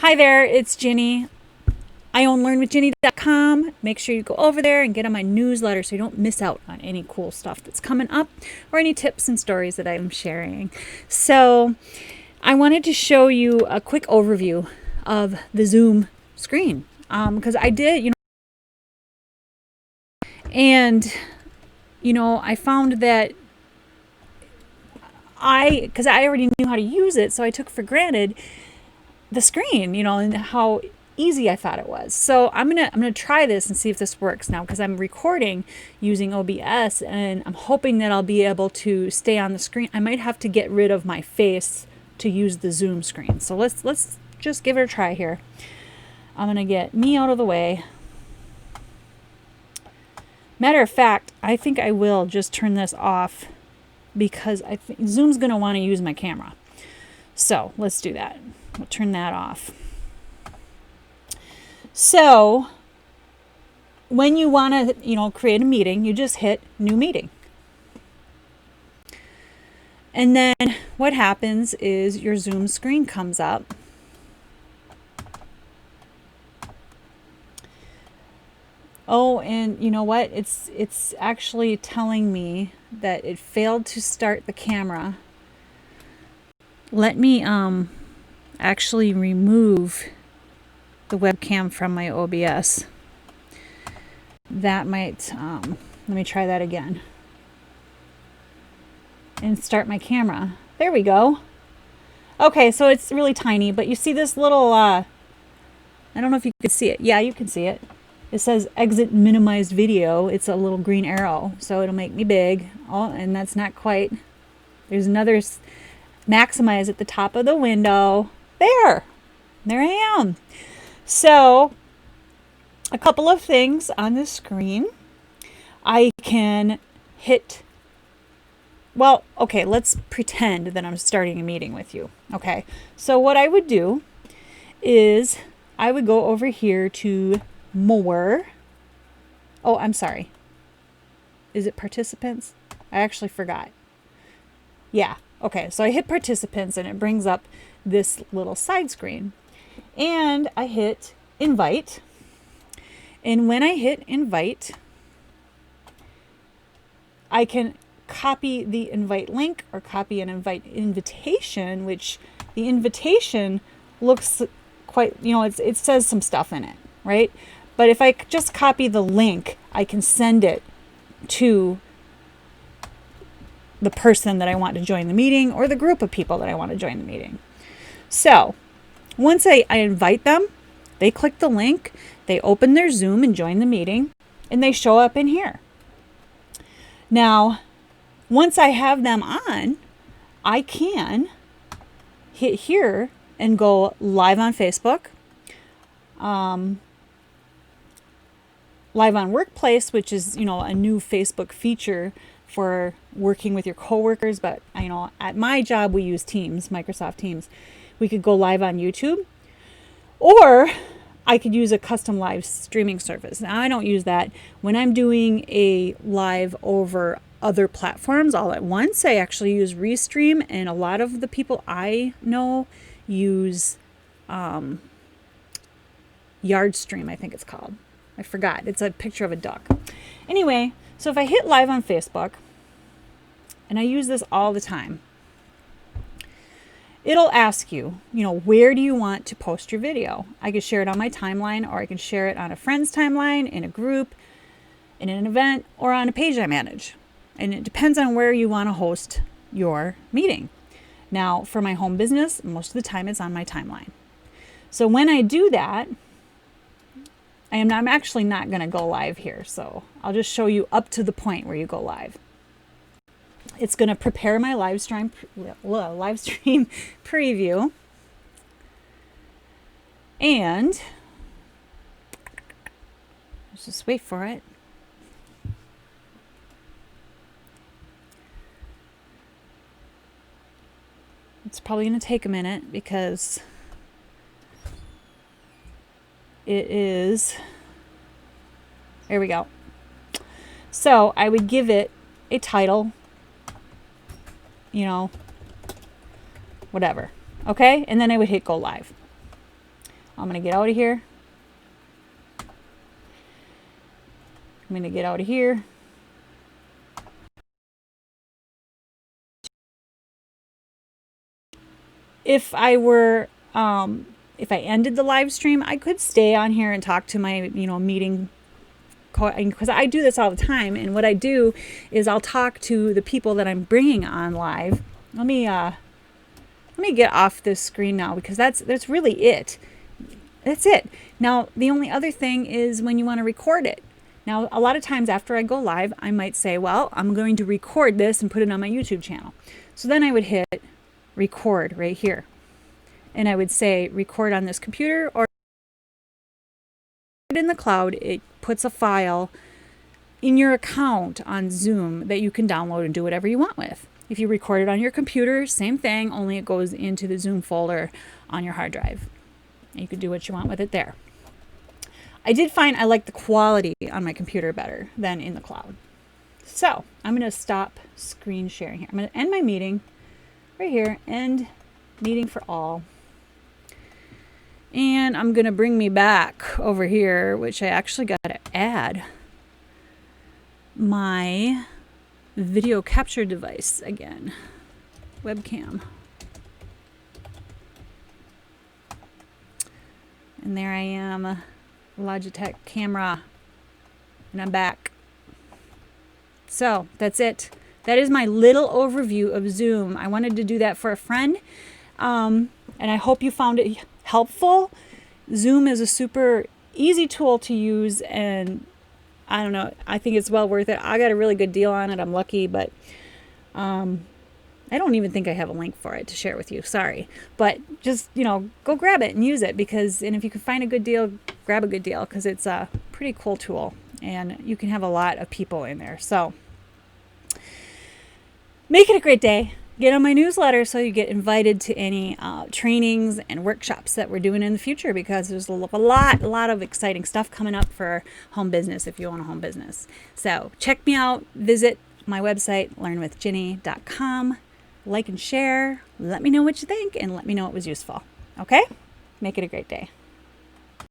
Hi there, it's Ginny. I own learnwithginny.com. Make sure you go over there and get on my newsletter so you don't miss out on any cool stuff that's coming up or any tips and stories that I'm sharing. So I wanted to show you a quick overview of the Zoom screen because I did, and I found that because I already knew how to use it, so I took for granted the screen, and how easy I thought it was. So I'm gonna try this and see if this works now, because I'm recording using OBS and I'm hoping that I'll be able to stay on the screen. I might have to get rid of my face to use the Zoom screen. So let's just give it a try here. I'm gonna get me out of the way. Matter of fact, I think I will just turn this off because I think Zoom's gonna want to use my camera. So let's do that. We'll turn that off. So when you want to, create a meeting, you just hit new meeting. And then what happens is your Zoom screen comes up. Oh, and you know what? It's actually telling me that it failed to start the camera. Let me actually remove the webcam from my OBS. That might, let me try that again. And start my camera. There we go. Okay, so it's really tiny, but you see this little, I don't know if you can see it. Yeah, you can see it. It says exit minimized video. It's a little green arrow, so it'll make me big. Oh, and that's not quite. There's another maximize at the top of the window. There I am. So a couple of things on the screen. I can hit, well, okay, let's pretend that I'm starting a meeting with you. Okay, so what I would do is I would go over here to more. Oh, I'm sorry. Is it participants? I actually forgot. Yeah. Okay, so I hit participants and it brings up this little side screen. And I hit invite. And when I hit invite, I can copy the invite link or copy an invite invitation, which the invitation looks quite, it says some stuff in it, right? But if I just copy the link, I can send it to the person that I want to join the meeting or the group of people that I want to join the meeting. So once I invite them, they click the link, they open their Zoom and join the meeting, and they show up in here. Now, once I have them on, I can hit here and go live on Facebook, live on Workplace, which is, a new Facebook feature for working with your coworkers. But, at my job, we use Teams, Microsoft Teams. We could go live on YouTube, or I could use a custom live streaming service. Now, I don't use that. When I'm doing a live over other platforms all at once, I actually use Restream, and a lot of the people I know use Yardstream, I think it's called. I forgot. It's a picture of a duck. Anyway, so if I hit live on Facebook, and I use this all the time, it'll ask you, where do you want to post your video? I can share it on my timeline, or I can share it on a friend's timeline, in a group, in an event, or on a page I manage. And it depends on where you want to host your meeting. Now, for my home business, most of the time it's on my timeline. So when I do that, I'm actually not going to go live here. So I'll just show you up to the point where you go live. It's going to prepare my live stream preview. And let's just wait for it. It's probably going to take a minute because it is, there we go. So I would give it a title, whatever. Okay. And then I would hit go live. I'm going to get out of here. I'm going to get out of here. If I were, if I ended the live stream, I could stay on here and talk to my, meeting, because I do this all the time. And what I do is I'll talk to the people that I'm bringing on live. Let me get off this screen now, because that's really it. That's it. Now, the only other thing is when you want to record it. Now, a lot of times after I go live, I might say, well, I'm going to record this and put it on my YouTube channel. So then I would hit record right here. And I would say record on this computer or in the cloud. It puts a file in your account on Zoom that you can download and do whatever you want with. If you record it on your computer, same thing, only it goes into the Zoom folder on your hard drive. And you can do what you want with it there. I did find I like the quality on my computer better than in the cloud. So I'm going to stop screen sharing here. I'm going to end my meeting right here, end meeting for all. And I'm going to bring me back over here, which I actually got to add my video capture device again, webcam. And there I am, Logitech camera, and I'm back. So that's it. That is my little overview of Zoom. I wanted to do that for a friend, and I hope you found it helpful. Zoom is a super easy tool to use, and I don't know, I think it's well worth it. I got a really good deal on it. I'm lucky, but I don't even think I have a link for it to share with you. Sorry. But just, go grab it and use it, and if you can find a good deal, grab a good deal, because it's a pretty cool tool and you can have a lot of people in there. So make it a great day. Get on my newsletter so you get invited to any trainings and workshops that we're doing in the future, because there's a lot of exciting stuff coming up for home business if you own a home business. So check me out. Visit my website, learnwithginny.com. Like and share. Let me know what you think, and let me know it was useful. Okay? Make it a great day.